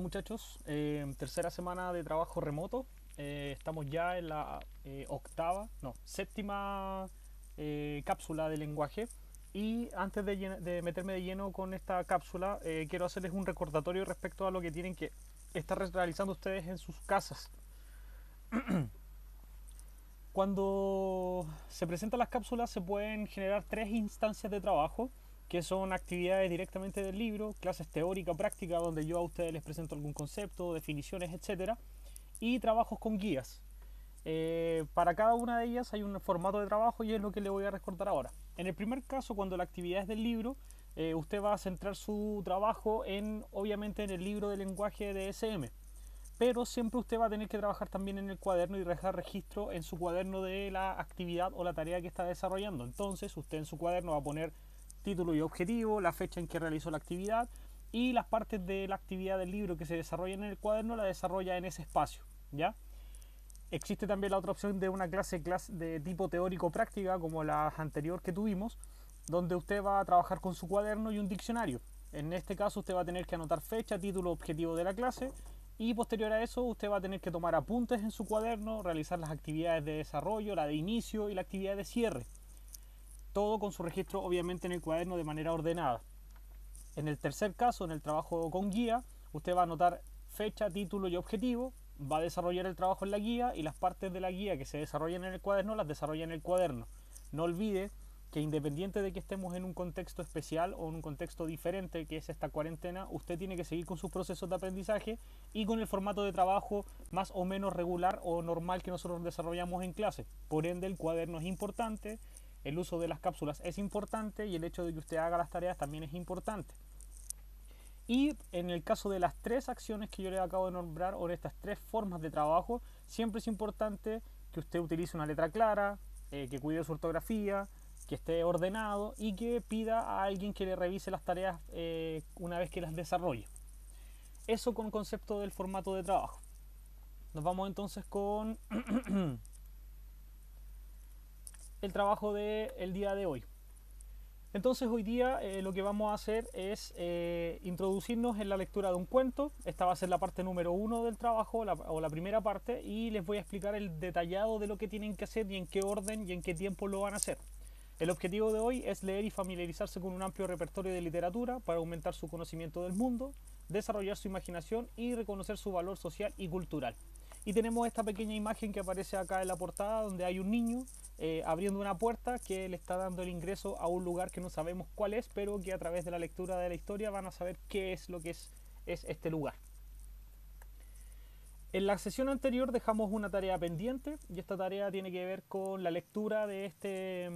muchachos, tercera semana de trabajo remoto. Estamos ya en la séptima cápsula de lenguaje. Y antes de meterme de lleno con esta cápsula, quiero hacerles un recordatorio respecto a lo que tienen que estar realizando ustedes en sus casas. Cuando se presentan las cápsulas se pueden generar tres instancias de trabajo, que son actividades directamente del libro, clases teórica o práctica donde yo a ustedes les presento algún concepto, definiciones, etcétera, y trabajos con guías. Para cada una de ellas hay un formato de trabajo y es lo que le voy a recordar ahora. En el primer caso, cuando la actividad es del libro, usted va a centrar su trabajo obviamente en el libro de lenguaje de SM, pero siempre usted va a tener que trabajar también en el cuaderno y dejar registro en su cuaderno de la actividad o la tarea que está desarrollando. Entonces usted en su cuaderno va a poner título y objetivo, la fecha en que realizó la actividad y las partes de la actividad del libro que se desarrolla en el cuaderno la desarrolla en ese espacio, ¿ya? Existe también la otra opción de una clase de tipo teórico práctica como la anterior que tuvimos, donde usted va a trabajar con su cuaderno y un diccionario. En este caso usted va a tener que anotar fecha, título, objetivo de la clase y posterior a eso usted va a tener que tomar apuntes en su cuaderno, realizar las actividades de desarrollo, la de inicio y la actividad de cierre. Todo con su registro obviamente en el cuaderno de manera ordenada. En el tercer caso, en el trabajo con guía, usted va a anotar fecha, título y objetivo, va a desarrollar el trabajo en la guía y las partes de la guía que se desarrollan en el cuaderno las desarrolla en el cuaderno. No olvide que independiente de que estemos en un contexto especial o en un contexto diferente que es esta cuarentena, usted tiene que seguir con sus procesos de aprendizaje y con el formato de trabajo más o menos regular o normal que nosotros desarrollamos en clase. Por ende, el cuaderno es importante, el uso de las cápsulas es importante y el hecho de que usted haga las tareas también es importante. Y en el caso de las tres acciones que yo le acabo de nombrar, o de estas tres formas de trabajo, siempre es importante que usted utilice una letra clara, que cuide su ortografía, que esté ordenado y que pida a alguien que le revise las tareas una vez que las desarrolle. Eso con concepto del formato de trabajo. Nos vamos entonces con el trabajo del día de hoy. Entonces hoy día lo que vamos a hacer es introducirnos en la lectura de un cuento. Esta va a ser la parte número 1 del trabajo o la primera parte y les voy a explicar el detallado de lo que tienen que hacer y en qué orden y en qué tiempo lo van a hacer. El objetivo de hoy es leer y familiarizarse con un amplio repertorio de literatura para aumentar su conocimiento del mundo, desarrollar su imaginación y reconocer su valor social y cultural. Y tenemos esta pequeña imagen que aparece acá en la portada donde hay un niño abriendo una puerta que le está dando el ingreso a un lugar que no sabemos cuál es, pero que a través de la lectura de la historia van a saber qué es lo que es este lugar. En la sesión anterior dejamos una tarea pendiente y esta tarea tiene que ver con la lectura de este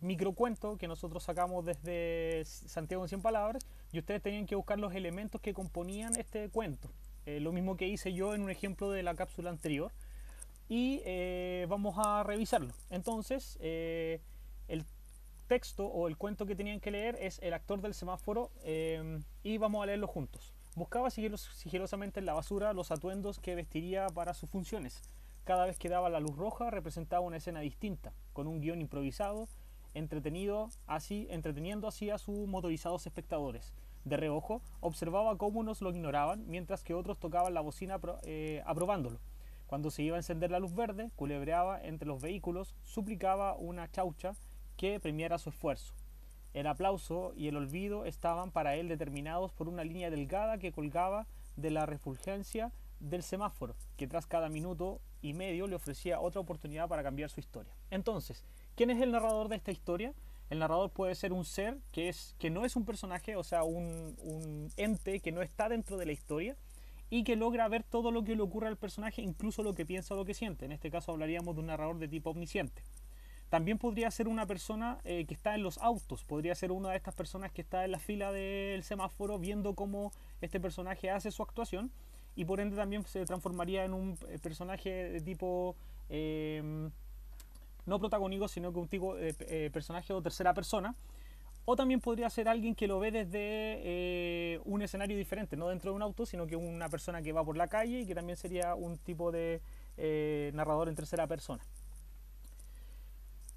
microcuento que nosotros sacamos desde Santiago en 100 palabras y ustedes tenían que buscar los elementos que componían este cuento. Lo mismo que hice yo en un ejemplo de la cápsula anterior y vamos a revisarlo. Entonces, el texto o el cuento que tenían que leer es El actor del semáforo y vamos a leerlo juntos. Buscaba sigilosamente en la basura los atuendos que vestiría para sus funciones. Cada vez que daba la luz roja representaba una escena distinta, con un guión improvisado, entreteniendo así a sus motorizados espectadores. De reojo, observaba cómo unos lo ignoraban, mientras que otros tocaban la bocina aprobándolo. Cuando se iba a encender la luz verde, culebreaba entre los vehículos, suplicaba una chaucha que premiara su esfuerzo. El aplauso y el olvido estaban para él determinados por una línea delgada que colgaba de la refulgencia del semáforo, que tras cada minuto y medio le ofrecía otra oportunidad para cambiar su historia. Entonces, ¿quién es el narrador de esta historia? El narrador puede ser un ser que no es un personaje, o sea, un ente que no está dentro de la historia y que logra ver todo lo que le ocurre al personaje, incluso lo que piensa o lo que siente. En este caso hablaríamos de un narrador de tipo omnisciente. También podría ser una persona que está en los autos, podría ser una de estas personas que está en la fila del semáforo viendo cómo este personaje hace su actuación y por ende también se transformaría en un personaje de tipo no protagónico, sino que un tipo de personaje o tercera persona. O también podría ser alguien que lo ve desde un escenario diferente, no dentro de un auto, sino que una persona que va por la calle y que también sería un tipo de narrador en tercera persona.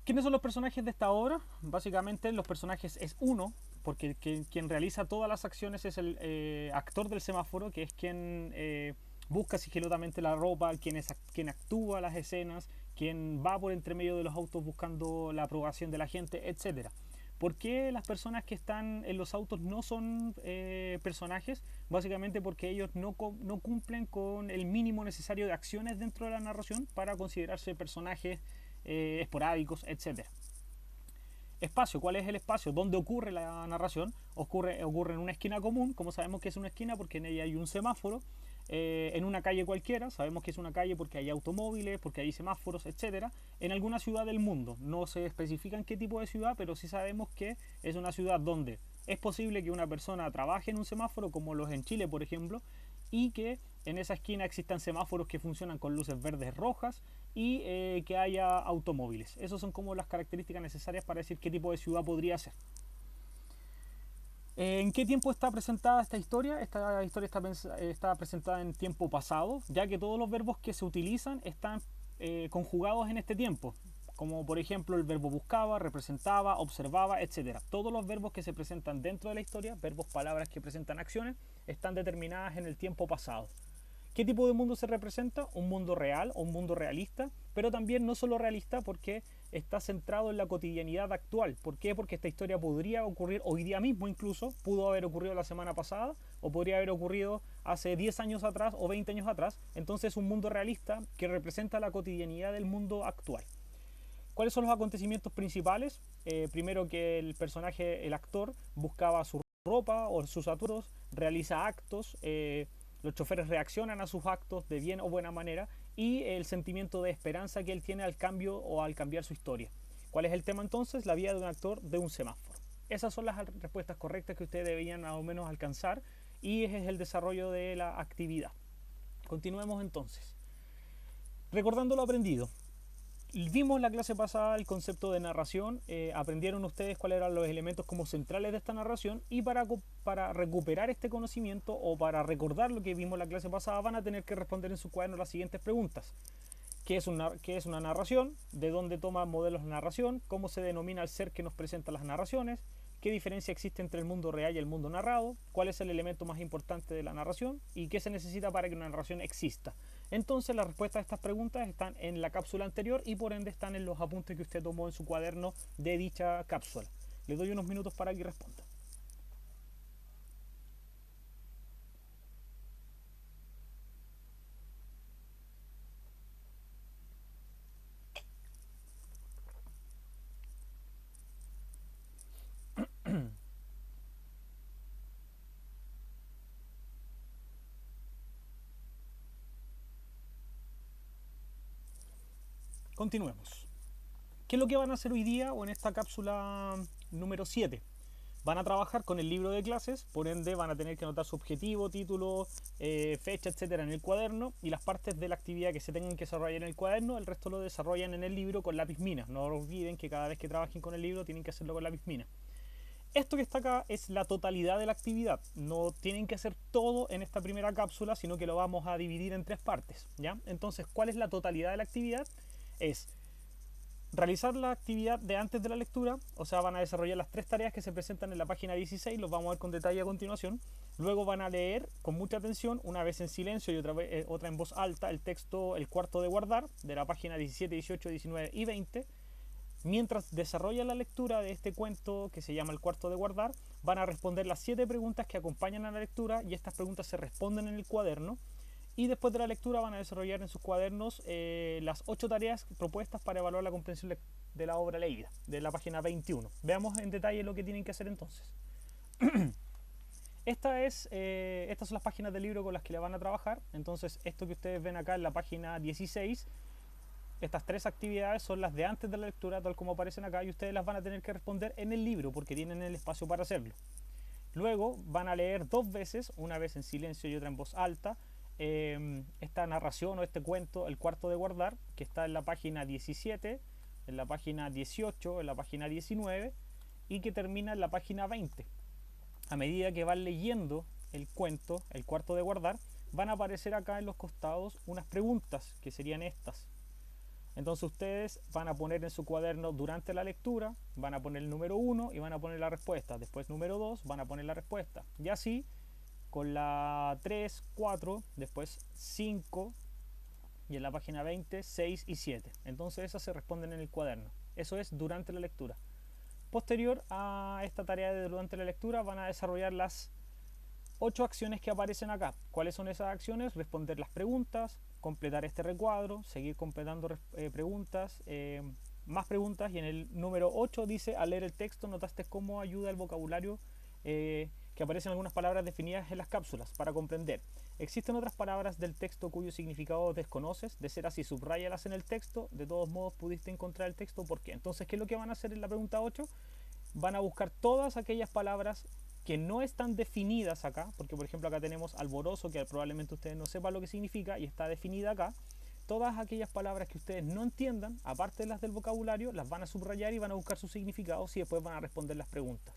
¿Quiénes son los personajes de esta obra? Básicamente los personajes es uno, porque quien realiza todas las acciones es el actor del semáforo, que es quien busca sigilosamente la ropa, quien actúa las escenas, quien va por entre medio de los autos buscando la aprobación de la gente, etcétera. ¿Por qué las personas que están en los autos no son personajes? Básicamente porque ellos no cumplen con el mínimo necesario de acciones dentro de la narración para considerarse personajes esporádicos, etcétera. Espacio, ¿cuál es el espacio? ¿Dónde ocurre la narración? Ocurre en una esquina común, como sabemos que es una esquina porque en ella hay un semáforo, en una calle cualquiera, sabemos que es una calle porque hay automóviles, porque hay semáforos, etcétera, en alguna ciudad del mundo. No se especifica en qué tipo de ciudad, pero sí sabemos que es una ciudad donde es posible que una persona trabaje en un semáforo, como los en Chile, por ejemplo, y que en esa esquina existan semáforos que funcionan con luces verdes rojas y que haya automóviles. Esas son como las características necesarias para decir qué tipo de ciudad podría ser. ¿En qué tiempo está presentada esta historia? Esta historia está presentada en tiempo pasado, ya que todos los verbos que se utilizan están conjugados en este tiempo, como por ejemplo el verbo buscaba, representaba, observaba, etc. Todos los verbos que se presentan dentro de la historia, verbos, palabras que presentan acciones, están determinadas en el tiempo pasado. ¿Qué tipo de mundo se representa? Un mundo real o un mundo realista, pero también no solo realista porque está centrado en la cotidianidad actual. ¿Por qué? Porque esta historia podría ocurrir hoy día mismo incluso, pudo haber ocurrido la semana pasada o podría haber ocurrido hace 10 años atrás o 20 años atrás. Entonces un mundo realista que representa la cotidianidad del mundo actual. ¿Cuáles son los acontecimientos principales? Primero que el personaje, el actor, buscaba su ropa o sus atuendos, realiza actos, los choferes reaccionan a sus actos de bien o buena manera y el sentimiento de esperanza que él tiene al cambio o al cambiar su historia. ¿Cuál es el tema entonces? La vida de un actor de un semáforo. Esas son las respuestas correctas que ustedes deberían más o menos alcanzar y ese es el desarrollo de la actividad. Continuemos entonces. Recordando lo aprendido. Vimos la clase pasada el concepto de narración, aprendieron ustedes cuáles eran los elementos como centrales de esta narración y para recuperar este conocimiento o para recordar lo que vimos la clase pasada van a tener que responder en su cuaderno las siguientes preguntas. ¿Qué es una narración? ¿De dónde toma modelos la narración? ¿Cómo se denomina el ser que nos presenta las narraciones? ¿Qué diferencia existe entre el mundo real y el mundo narrado? ¿Cuál es el elemento más importante de la narración? ¿Y qué se necesita para que una narración exista? Entonces las respuestas a estas preguntas están en la cápsula anterior y por ende están en los apuntes que usted tomó en su cuaderno de dicha cápsula. Le doy unos minutos para que responda. Continuemos. ¿Qué es lo que van a hacer hoy día o en esta cápsula número 7? Van a trabajar con el libro de clases, por ende van a tener que anotar su objetivo, título, fecha, etcétera en el cuaderno y las partes de la actividad que se tengan que desarrollar en el cuaderno, el resto lo desarrollan en el libro con lápiz mina. No olviden que cada vez que trabajen con el libro tienen que hacerlo con lápiz mina. Esto que está acá es la totalidad de la actividad. No tienen que hacer todo en esta primera cápsula, sino que lo vamos a dividir en 3 partes, ¿ya? Entonces, ¿cuál es la totalidad de la actividad? Es realizar la actividad de antes de la lectura, o sea, van a desarrollar las 3 tareas que se presentan en la página 16, los vamos a ver con detalle a continuación. Luego van a leer con mucha atención, una vez en silencio y otra en voz alta, el texto El cuarto de guardar, de la página 17, 18, 19 y 20. Mientras desarrollan la lectura de este cuento que se llama El cuarto de guardar, van a responder las 7 preguntas que acompañan a la lectura y estas preguntas se responden en el cuaderno. Y después de la lectura van a desarrollar en sus cuadernos las 8 tareas propuestas para evaluar la comprensión de la obra leída, de la página 21. Veamos en detalle lo que tienen que hacer entonces. Estas son las páginas del libro con las que le van a trabajar. Entonces, esto que ustedes ven acá en la página 16, estas 3 actividades son las de antes de la lectura, tal como aparecen acá, y ustedes las van a tener que responder en el libro porque tienen el espacio para hacerlo. Luego van a leer 2 veces, una vez en silencio y otra en voz alta, esta narración o este cuento, El cuarto de guardar, que está en la página 17, en la página 18, en la página 19 y que termina en la página 20. A medida que van leyendo el cuento, El cuarto de guardar, van a aparecer acá en los costados unas preguntas que serían estas. Entonces ustedes van a poner en su cuaderno durante la lectura, van a poner el número 1 y van a poner la respuesta. Después número 2 van a poner la respuesta. Y así con la 3, 4, después 5 y en la página 20, 6 y 7. Entonces esas se responden en el cuaderno. Eso es durante la lectura. Posterior a esta tarea de durante la lectura van a desarrollar las 8 acciones que aparecen acá. ¿Cuáles son esas acciones? Responder las preguntas, completar este recuadro, seguir completando preguntas, más preguntas, y en el número 8 dice: al leer el texto notaste cómo ayuda el vocabulario que aparecen algunas palabras definidas en las cápsulas para comprender. ¿Existen otras palabras del texto cuyo significado desconoces? De ser así, subráyalas en el texto. De todos modos pudiste encontrar el texto, ¿por qué? Entonces, ¿qué es lo que van a hacer en la pregunta 8? Van a buscar todas aquellas palabras que no están definidas acá, porque por ejemplo acá tenemos alborozo, que probablemente ustedes no sepan lo que significa y está definida acá. Todas aquellas palabras que ustedes no entiendan, aparte de las del vocabulario, las van a subrayar y van a buscar sus significados y después van a responder las preguntas.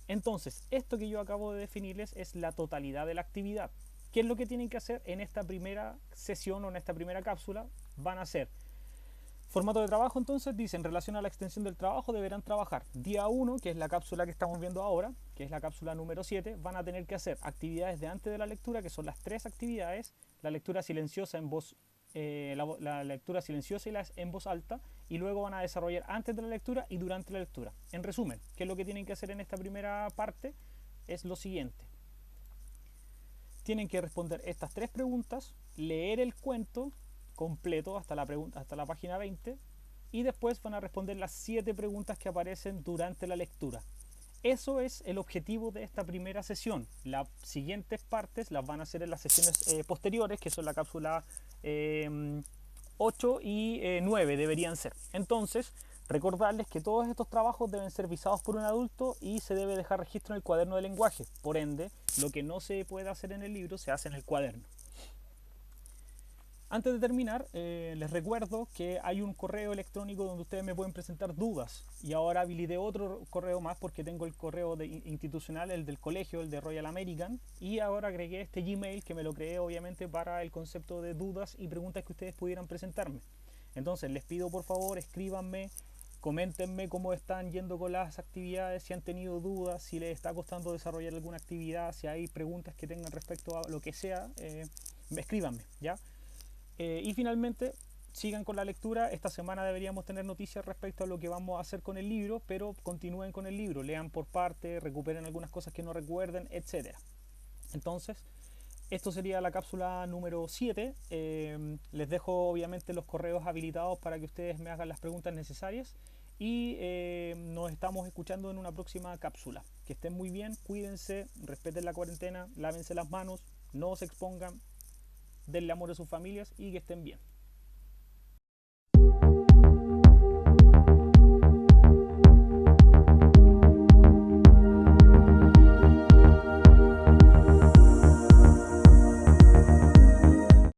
Entonces, esto que yo acabo de definirles es la totalidad de la actividad. ¿Qué es lo que tienen que hacer en esta primera sesión o en esta primera cápsula? Van a hacer formato de trabajo. Entonces dice: en relación a la extensión del trabajo deberán trabajar día 1, que es la cápsula que estamos viendo ahora, que es la cápsula número 7. Van a tener que hacer actividades de antes de la lectura, que son las 3 actividades: la lectura silenciosa en voz la lectura silenciosa y en voz alta, y luego van a desarrollar antes de la lectura y durante la lectura. En resumen, ¿qué es lo que tienen que hacer en esta primera parte? Es lo siguiente: tienen que responder estas 3 preguntas, leer el cuento completo hasta la página 20, y después van a responder las 7 preguntas que aparecen durante la lectura. Eso es el objetivo de esta primera sesión. Las siguientes partes las van a hacer en las sesiones posteriores, que son la cápsula 8 y 9 deberían ser. Entonces, recordarles que todos estos trabajos deben ser visados por un adulto y se debe dejar registro en el cuaderno de lenguaje. Por ende, lo que no se puede hacer en el libro se hace en el cuaderno. Antes de terminar, les recuerdo que hay un correo electrónico donde ustedes me pueden presentar dudas, y ahora habilité otro correo más porque tengo el correo institucional, el del colegio, el de Royal American, y ahora agregué este Gmail, que me lo creé obviamente para el concepto de dudas y preguntas que ustedes pudieran presentarme. Entonces les pido por favor, escríbanme, coméntenme cómo están yendo con las actividades, si han tenido dudas, si les está costando desarrollar alguna actividad, si hay preguntas que tengan respecto a lo que sea, escríbanme, ¿ya? Y finalmente, sigan con la lectura. Esta semana deberíamos tener noticias respecto a lo que vamos a hacer con el libro, pero continúen con el libro, lean por parte, recuperen algunas cosas que no recuerden, etc. Entonces, esto sería la cápsula número 7. Les dejo obviamente los correos habilitados para que ustedes me hagan las preguntas necesarias, y nos estamos escuchando en una próxima cápsula. Que estén muy bien, cuídense, respeten la cuarentena, lávense las manos, no se expongan, denle amor a sus familias y que estén bien.